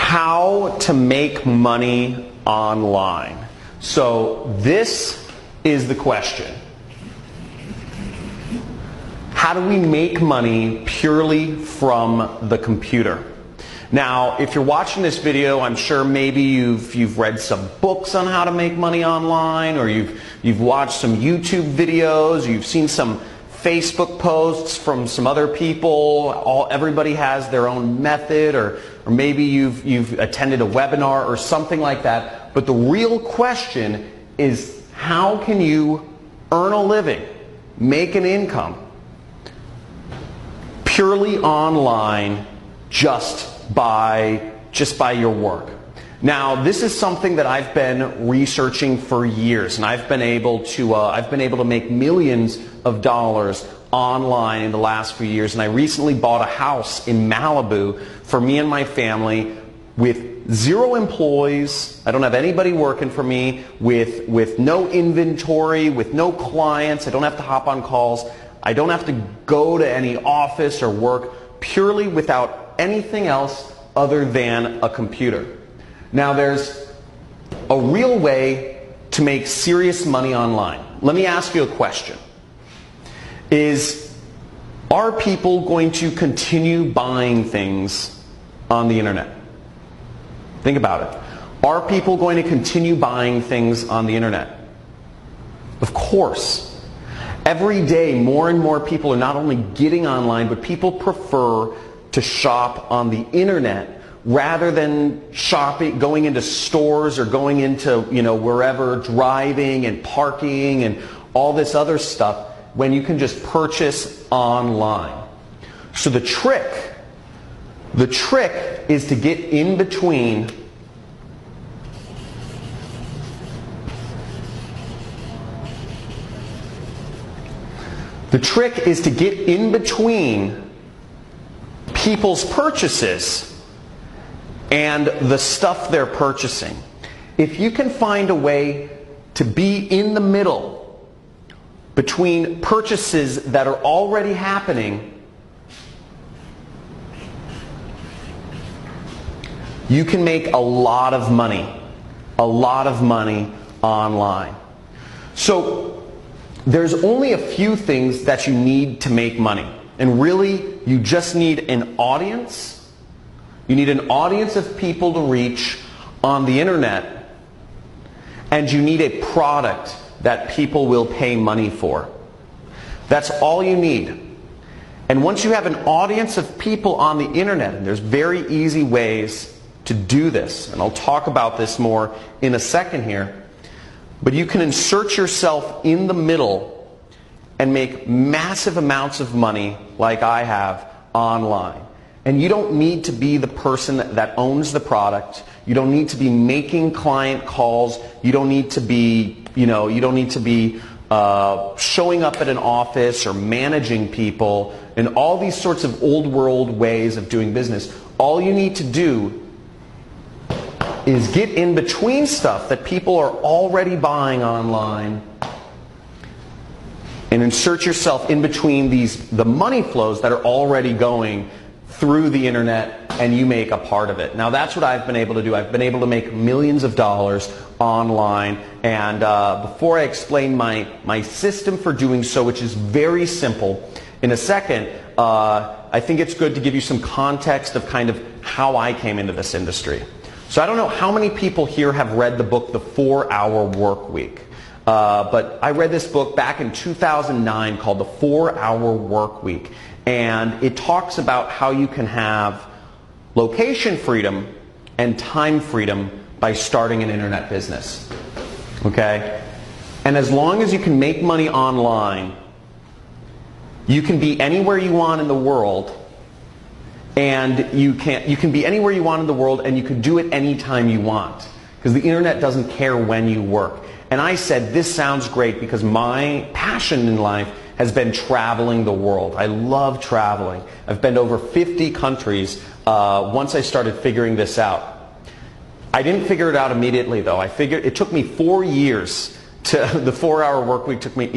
how to make money online. So this is the question. How do we make money purely from the computer? Now, if you're watching this video, I'm sure maybe you've read some books on how to make money online, or you've watched some YouTube videos, or you've seen some Facebook posts from some other people. Everybody has their own method, or maybe you've attended a webinar or something like that. But the real question is, how can you earn a living, make an income purely online just by your work? Now, this is something that I've been researching for years, and I've been able to make millions of dollars online in the last few years. And I recently bought a house in Malibu for me and my family with 0 employees. I don't have anybody working for me, with no inventory, with no clients. I don't have to hop on calls. I don't have to go to any office or work, purely without anything else other than a computer. Now, there's a real way to make serious money online. Let me ask you a question. Are people going to continue buying things on the internet? Think about it. Are people going to continue buying things on the internet? Of course. Every day, more and more people are not only getting online, but people prefer to shop on the internet rather than going into stores or going into, wherever, driving and parking and all this other stuff, when you can just purchase online. So the trick is to get in between people's purchases and the stuff they're purchasing. If you can find a way to be in the middle between purchases that are already happening, you can make a lot of money online. So there's only a few things that you need to make money. And really, you just need an audience. You need an audience of people to reach on the internet. And you need a product that people will pay money for. That's all you need. And once you have an audience of people on the internet, and there's very easy ways to do this, and I'll talk about this more in a second here, but you can insert yourself in the middle and make massive amounts of money like I have online. And you don't need to be the person that owns the product. You don't need to be making client calls. You don't need to be, showing up at an office or managing people and all these sorts of old world ways of doing business. All you need to do is get in between stuff that people are already buying online and insert yourself in between the money flows that are already going through the internet, and you make a part of it. Now, that's what I've been able to do. I've been able to make millions of dollars online, and before I explain my system for doing so, which is very simple, in a second, I think it's good to give you some context of kind of how I came into this industry. So I don't know how many people here have read the book, The 4-Hour Work Week. But I read this book back in 2009 called The 4-Hour Work Week. And it talks about how you can have location freedom and time freedom by starting an internet business. Okay? And as long as you can make money online, you can be anywhere you want in the world. And you can be anywhere you want in the world, and you can do it anytime you want. Because the internet doesn't care when you work. And I said, this sounds great, because my passion in life has been traveling the world. I love traveling. I've been to over 50 countries once I started figuring this out. I didn't figure it out immediately, though. It took me 4 years the 4-Hour Work Week took me,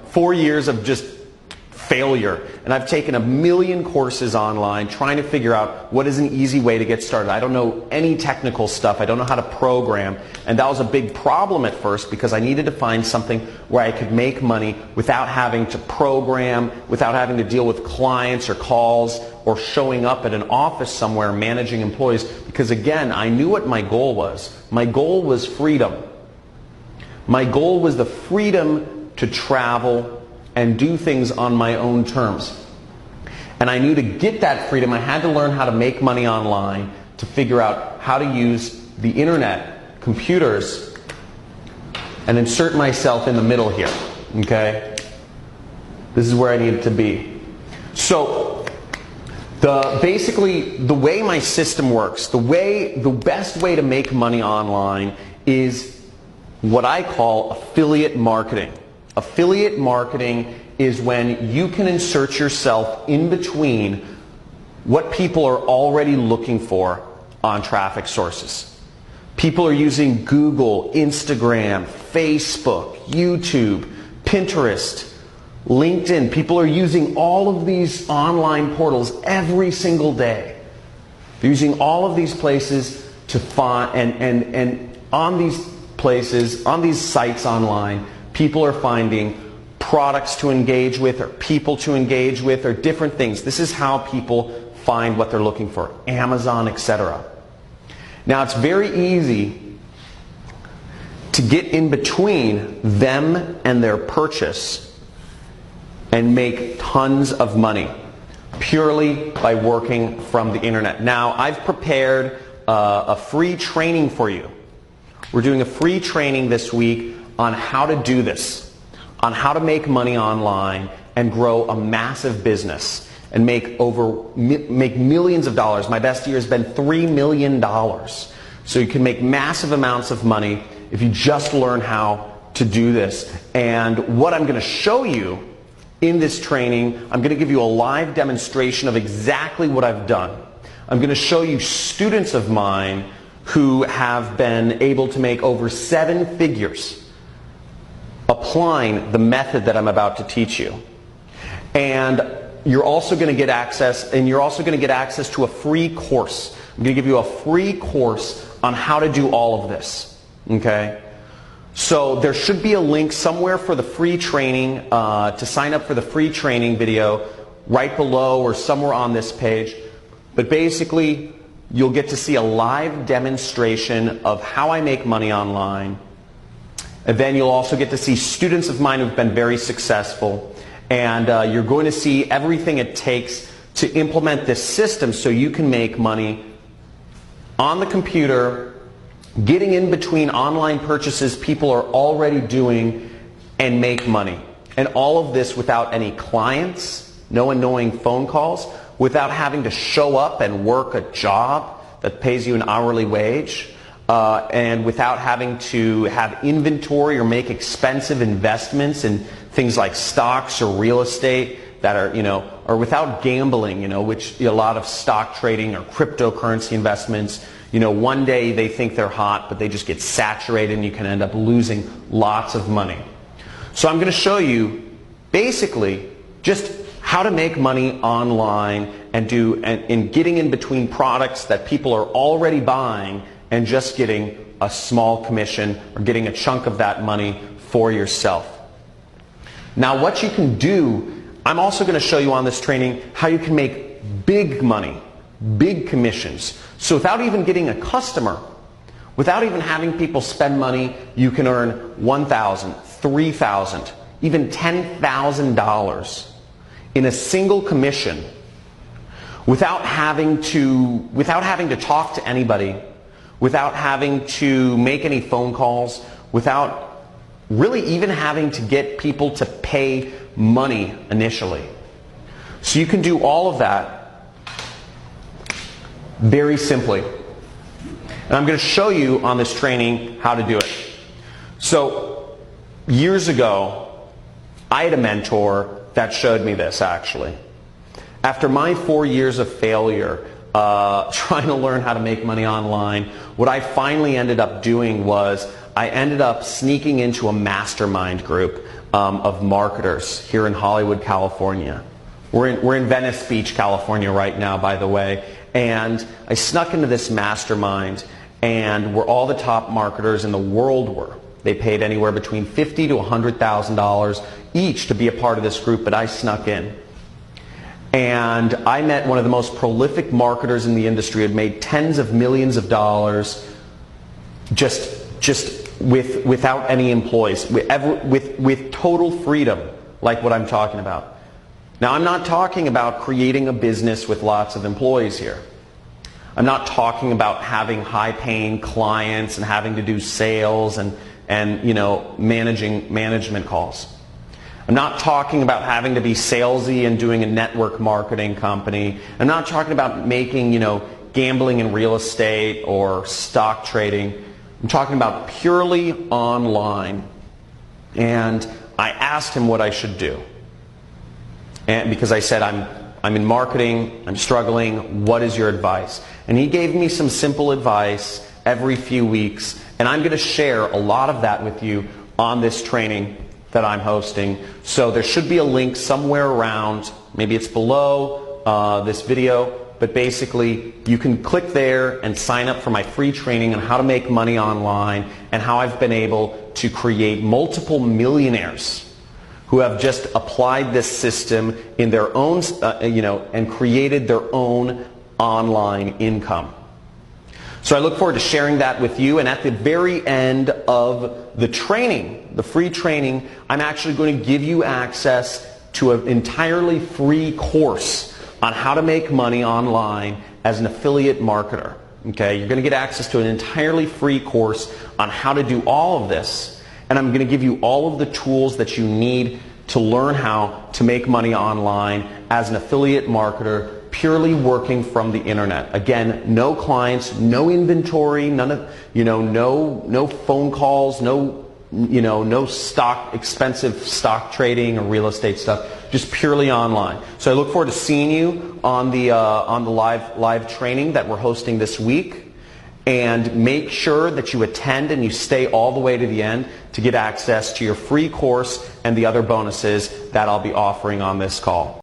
4 years of just failure. And I've taken 1 million courses online trying to figure out what is an easy way to get started. I don't know any technical stuff. I don't know how to program. And that was a big problem at first because I needed to find something where I could make money without having to program, without having to deal with clients or calls or showing up at an office somewhere managing employees. Because again, I knew what my goal was. My goal was freedom. My goal was the freedom to travel and do things on my own terms. And I knew to get that freedom, I had to learn how to make money online, to figure out how to use the internet, computers, and insert myself in the middle here, okay? This is where I needed to be. So, basically, the way my system works, the best way to make money online is what I call affiliate marketing. Affiliate marketing is when you can insert yourself in between what people are already looking for on traffic sources. People are using Google, Instagram, Facebook, YouTube, Pinterest, LinkedIn. People are using all of these online portals every single day. They're using all of these places to find, and on these places, on these sites online, people are finding products to engage with or people to engage with or different things. This is how people find what they're looking for. Amazon, etc. Now it's very easy to get in between them and their purchase and make tons of money purely by working from the internet. Now I've prepared a free training for you. We're doing a free training this week on how to do this, on how to make money online and grow a massive business and make millions of dollars. My best year has been $3 million. So you can make massive amounts of money if you just learn how to do this. And what I'm going to show you in this training, I'm going to give you a live demonstration of exactly what I've done. I'm going to show you students of mine who have been able to make over 7 figures applying the method that I'm about to teach you. And you're also going to get access, to a free course. I'm going to give you a free course on how to do all of this. Okay? So there should be a link somewhere for the free training, to sign up for the free training video right below or somewhere on this page. But basically, you'll get to see a live demonstration of how I make money online. And then you'll also get to see students of mine who've been very successful. And you're going to see everything it takes to implement this system so you can make money on the computer, getting in between online purchases people are already doing, and make money. And all of this without any clients, no annoying phone calls, without having to show up and work a job that pays you an hourly wage, and without having to have inventory or make expensive investments in things like stocks or real estate that are, or without gambling, which a lot of stock trading or cryptocurrency investments, one day they think they're hot, but they just get saturated and you can end up losing lots of money. So I'm going to show you basically just how to make money online and getting in between products that people are already buying and just getting a small commission or getting a chunk of that money for yourself. Now what you can do, I'm also going to show you on this training how you can make big money, big commissions. So without even getting a customer, without even having people spend money, you can earn $1,000, $3,000, even $10,000 in a single commission without having to talk to anybody, without having to make any phone calls, without really even having to get people to pay money initially. So you can do all of that very simply. And I'm going to show you on this training how to do it. So years ago, I had a mentor that showed me this actually. After my 4 years of failure trying to learn how to make money online, what I finally ended up doing was I ended up sneaking into a mastermind group of marketers here in Hollywood, California. We're in Venice Beach, California right now, by the way, and I snuck into this mastermind, and where all the top marketers in the world were. They paid anywhere between $50,000 to $100,000 each to be a part of this group, but I snuck in. And I met one of the most prolific marketers in the industry, had made tens of millions of dollars just without any employees, with total freedom, like what I'm talking about. Now, I'm not talking about creating a business with lots of employees here. I'm not talking about having high-paying clients and having to do sales and management calls. I'm not talking about having to be salesy and doing a network marketing company. I'm not talking about making, gambling in real estate or stock trading. I'm talking about purely online. And I asked him what I should do. And because I said, I'm in marketing, I'm struggling, what is your advice? And he gave me some simple advice every few weeks, and I'm going to share a lot of that with you on this training that I'm hosting. So there should be a link somewhere around, maybe it's below this video, but basically you can click there and sign up for my free training on how to make money online and how I've been able to create multiple millionaires who have just applied this system in their own, and created their own online income. So I look forward to sharing that with you, and at the very end of the training, the free training, I'm actually going to give you access to an entirely free course on how to make money online as an affiliate marketer. Okay, you're going to get access to an entirely free course on how to do all of this. And I'm going to give you all of the tools that you need to learn how to make money online as an affiliate marketer, purely working from the internet. Again, no clients, no inventory, none of, no phone calls, no expensive stock trading or real estate stuff, just purely online. So I look forward to seeing you on the live training that we're hosting this week. And make sure that you attend and you stay all the way to the end to get access to your free course and the other bonuses that I'll be offering on this call.